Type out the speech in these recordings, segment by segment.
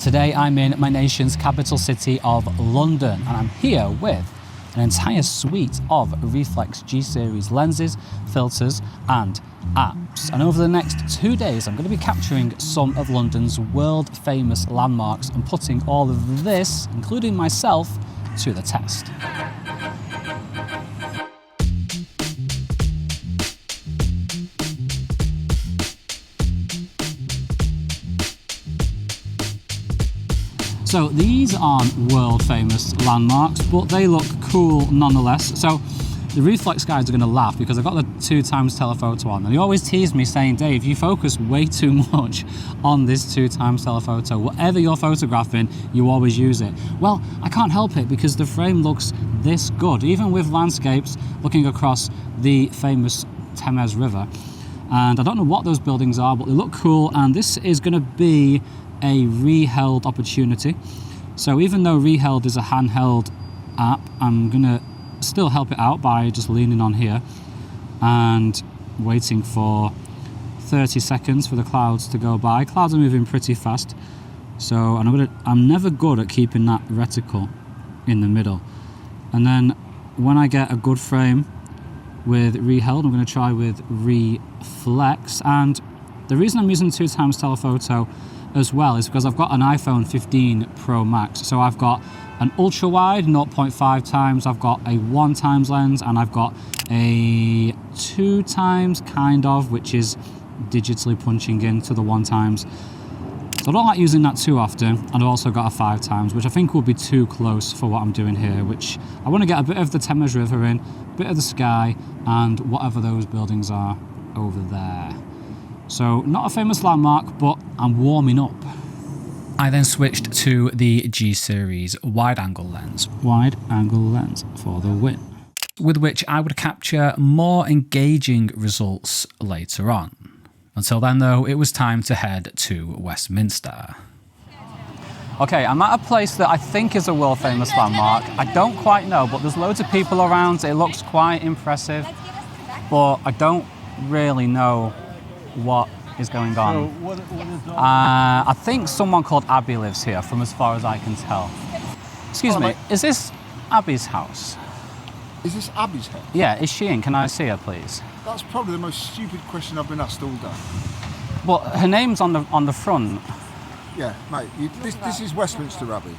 Today I'm in my nation's capital city of London, and I'm here with an entire suite of Reeflex G-series lenses, filters and apps. And over the next 2 days I'm going to be capturing some of London's world famous landmarks and putting all of this, including myself, to the test. So these aren't world famous landmarks, but they look cool nonetheless. So the Reeflex guys are going to laugh because I've got the 2x telephoto on, and they always tease me saying, Dave, you focus way too much on this 2x telephoto. Whatever you're photographing, you always use it. Well, I can't help it because the frame looks this good, even with landscapes looking across the famous Thames River. And I don't know what those buildings are, but they look cool, and this is going to be a re-held opportunity. So even though re-held is a handheld app, I'm gonna still help it out by just leaning on here and waiting for 30 seconds for the clouds to go by. Clouds are moving pretty fast, so I'm never good at keeping that reticle in the middle. And then when I get a good frame with re-held, I'm going to try with Reeflex. And the reason I'm using 2x telephoto as well is because I've got an iPhone 15 Pro Max. So I've got an ultra wide 0.5x, I've got a 1x lens, and I've got a 2x kind of, which is digitally punching into the 1x. So I don't like using that too often. And I've also got a 5x, which I think will be too close for what I'm doing here, which I want to get a bit of the Thames River in, a bit of the sky, and whatever those buildings are over there. So not a famous landmark, but I'm warming up. I then switched to the G-series wide-angle lens. Wide-angle lens for the win. With which I would capture more engaging results later on. Until then though, it was time to head to Westminster. Okay, I'm at a place that I think is a world famous landmark. I don't quite know, but there's loads of people around. It looks quite impressive, but I don't really know what is going on. I think someone called Abby lives here, from as far as I can tell. Excuse me, is this Abby's house? Is this Abby's house? Yeah, is she in? Can I see her, please? That's probably the most stupid question I've been asked all day. Well, her name's on the front. Yeah, mate, this is Westminster Abbey, mate.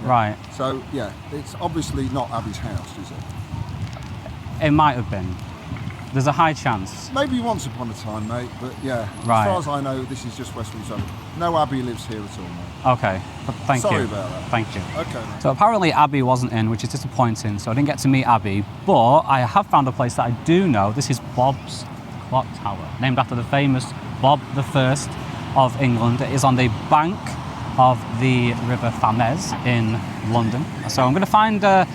Yeah. Right. So, yeah, it's obviously not Abby's house, is it? It might have been. There's a high chance. Maybe once upon a time, mate, but yeah, right. As far as I know, this is just Westminster Abbey. No Abby lives here at all, mate. Okay, thank you. Sorry about that. Thank you. Okay, mate. So apparently Abby wasn't in, which is disappointing, so I didn't get to meet Abby, but I have found a place that I do know. This is Bob's Clock Tower, named after the famous Bob I of England. It is on the bank of the River Thames in London. So I'm going to find a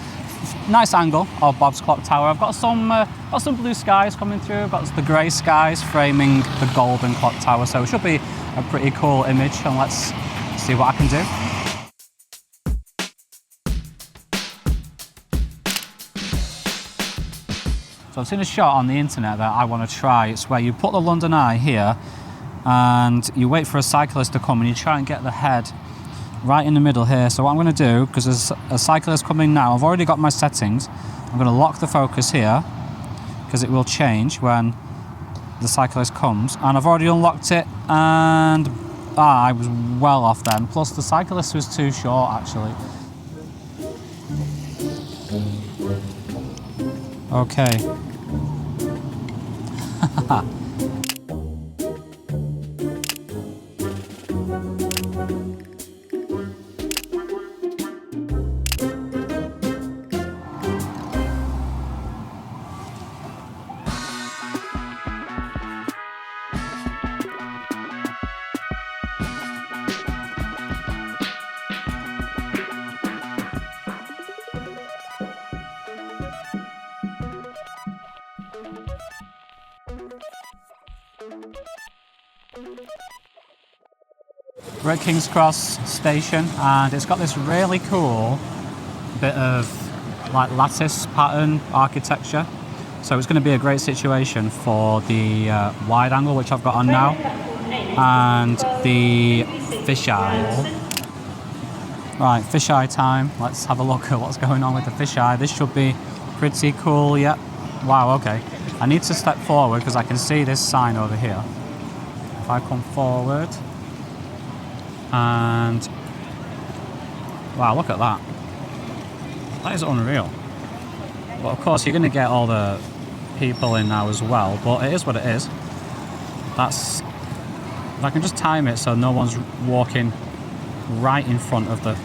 nice angle of Bob's Clock Tower. I've got some blue skies coming through. I've got the grey skies framing the golden clock tower, so it should be a pretty cool image, and let's see what I can do. So I've seen a shot on the internet that I want to try. It's where you put the London Eye here and you wait for a cyclist to come and you try and get the head right in the middle here. So what I'm going to do, because there's a cyclist coming now, I've already got my settings. I'm going to lock the focus here because it will change when the cyclist comes, and I've already unlocked it, and I was well off then. Plus the cyclist was too short actually. Okay. We're at King's Cross station, and it's got this really cool bit of like lattice pattern architecture. So it's going to be a great situation for the wide angle, which I've got on now, and the fisheye. Right, fisheye time. Let's have a look at what's going on with the fisheye. This should be pretty cool, yep. Wow, okay. I need to step forward because I can see this sign over here. If I come forward, and wow, look at that. That is unreal. But of course, you're going to get all the people in now as well, but it is what it is. That's, if I can just time it so no one's walking right in front of the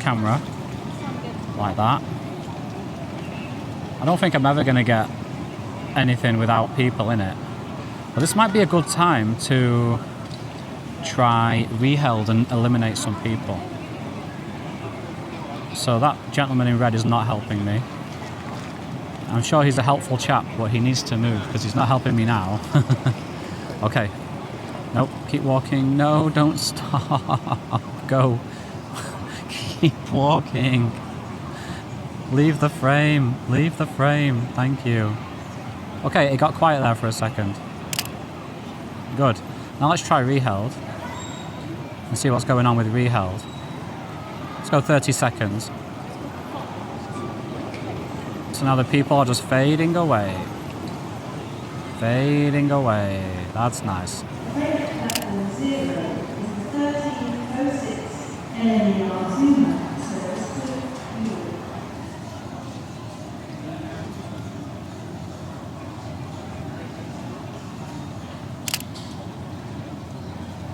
camera, like that. I don't think I'm ever going to get anything without people in it. But this might be a good time to try reheld and eliminate some people. So that gentleman in red is not helping me. I'm sure he's a helpful chap, but he needs to move because he's not helping me now. Okay. Nope, keep walking. No, don't stop. Go. Keep walking. Leave the frame. Leave the frame. Thank you. Okay, it got quiet there for a second. Good. Now let's try reheld and see what's going on with reheld. Let's go 30 seconds. So now the people are just fading away. Fading away. That's nice.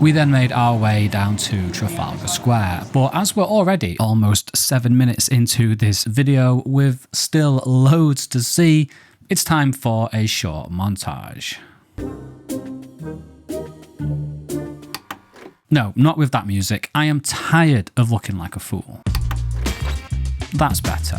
We then made our way down to Trafalgar Square, but as we're already almost 7 minutes into this video with still loads to see, it's time for a short montage. No, not with that music. I am tired of looking like a fool. That's better.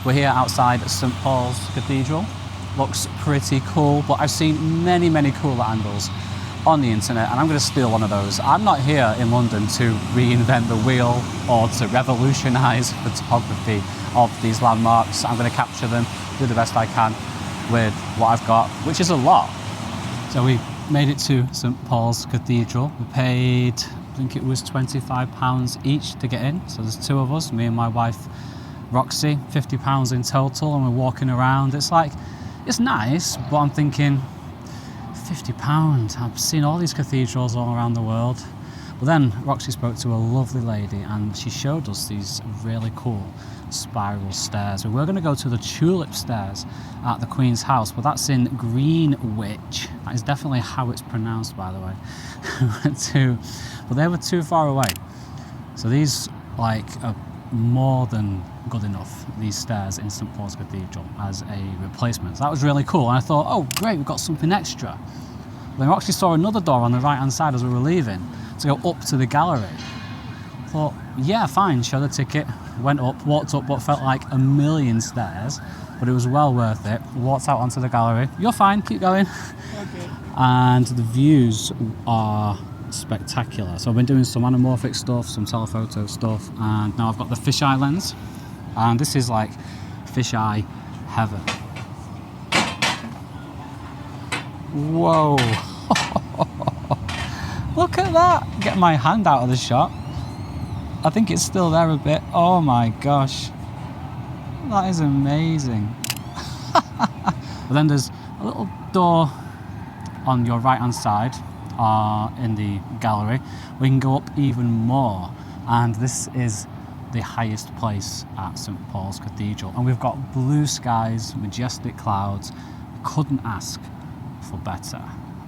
We're here outside St Pauls Cathedral. Looks pretty cool, but I've seen many cooler angles on the internet, and I'm going to steal one of those. I'm not here in London to reinvent the wheel or to revolutionise photography of these landmarks. I'm going to capture them, do the best I can with what I've got, which is a lot. So we made it to St Pauls Cathedral. We paid, I think it was £25 each to get in. So there's two of us, me and my wife Roxy, £50 in total, and we're walking around. It's like, it's nice, but I'm thinking, £50, I've seen all these cathedrals all around the world. But then Roxy spoke to a lovely lady and she showed us these really cool spiral stairs. We were going to go to the tulip stairs at the Queen's House, but that's in Greenwich. That is definitely how it's pronounced, by the way. But they were too far away. So these like are more than good enough, these stairs in St Paul's Cathedral, as a replacement. So that was really cool, and I thought, oh great, we've got something extra. Then we actually saw another door on the right hand side as we were leaving to go up to the gallery. Thought, yeah, fine, showed the ticket, went up, walked up what felt like a million stairs, but it was well worth it. Walked out onto the gallery. You're fine, keep going. Okay. And the views are spectacular. So I've been doing some anamorphic stuff, some telephoto stuff, and now I've got the fisheye lens, and this is like fisheye heaven. Whoa. Look at that. Get my hand out of the shot. I think it's still there a bit. Oh my gosh, that is amazing. But then there's a little door on your right hand side in the gallery. We can go up even more, And this is the highest place at St Paul's Cathedral. And we've got blue skies, majestic clouds. Couldn't ask for better.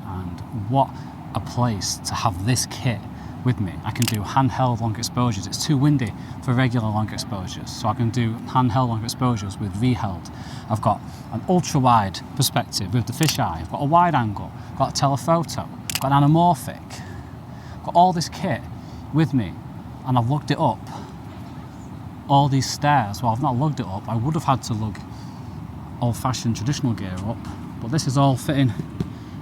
And what a place to have this kit with me. I can do handheld long exposures. It's too windy for regular long exposures, so I can do handheld long exposures with V-held. I've got an ultra wide perspective with the fisheye. I've got a wide angle, I've got a telephoto, I've got an anamorphic. I've got all this kit with me, and I've lugged it up all these stairs. Well, I've not lugged it up. I would have had to lug old-fashioned traditional gear up, but this is all fitting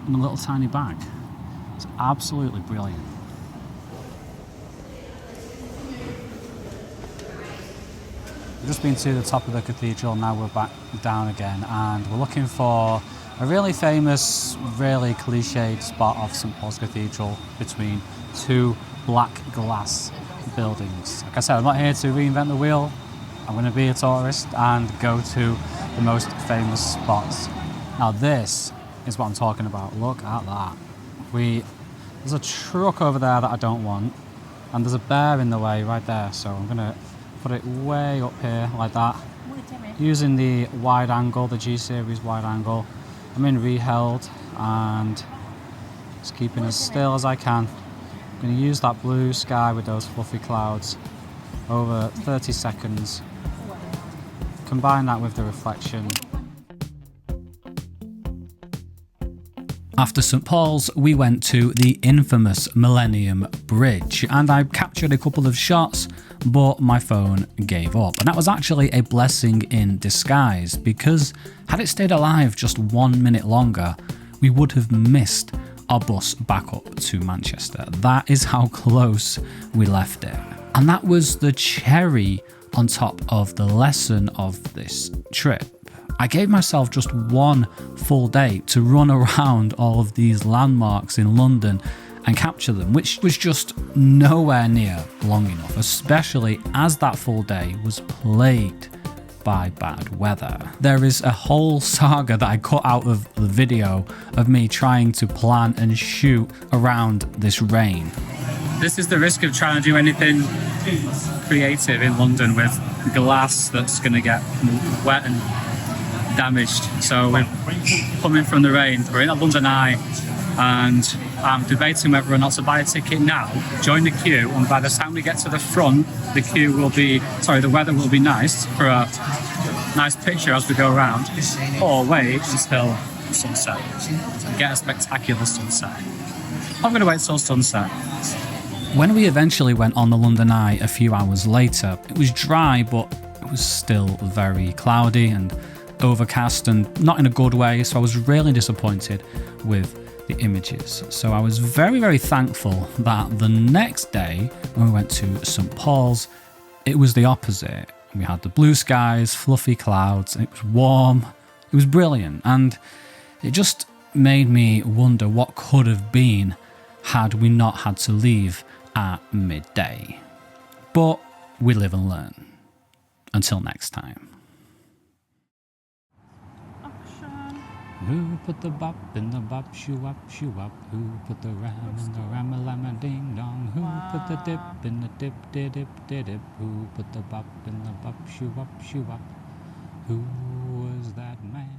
in a little tiny bag. It's absolutely brilliant. We've just been to the top of the cathedral, now we're back down again, and we're looking for a really famous, really cliched spot of St Paul's Cathedral between two black glass buildings. Like I said, I'm not here to reinvent the wheel. I'm going to be a tourist and go to the most famous spots. Now this is what I'm talking about. Look at that. There's a truck over there that I don't want, and there's a bear in the way right there, so I'm going to put it way up here like that, using the wide angle, the G series wide angle. I'm in re-held and just keeping as still as I can. I'm going to use that blue sky with those fluffy clouds over 30 seconds. Combine that with the reflection. After St Paul's, we went to the infamous Millennium Bridge, and I captured a couple of shots, but my phone gave up. And that was actually a blessing in disguise, because had it stayed alive just 1 minute longer, we would have missed our bus back up to Manchester. That is how close we left it. And that was the cherry on top of the lesson of this trip. I gave myself just one full day to run around all of these landmarks in London and capture them, which was just nowhere near long enough, especially as that full day was plagued by bad weather. There is a whole saga that I cut out of the video of me trying to plan and shoot around this rain. This is the risk of trying to do anything creative in London with glass that's going to get wet and damaged. So we're coming from the rain, we're in a London Eye, and I'm debating whether or not to buy a ticket now, join the queue, and by the time we get to the front, the weather will be nice for a nice picture as we go around, or wait until sunset and get a spectacular sunset. I'm going to wait till sunset. When we eventually went on the London Eye a few hours later, it was dry, but it was still very cloudy and overcast, and not in a good way, so I was really disappointed with the images. So I was very, very thankful that the next day when we went to St Paul's, it was the opposite. We had the blue skies, fluffy clouds, and it was warm. It was brilliant, and it just made me wonder what could have been had we not had to leave at midday. But we live and learn. Until next time. Who put the bop in the bop, shoo-wop, shoo-wop? Who put the ram in the ram-a-lam-a ding-dong? Who put the dip in the dip-de-dip-de-dip? Who put the bop in the bop, shoo-wop, shoo-wop? Who was that man?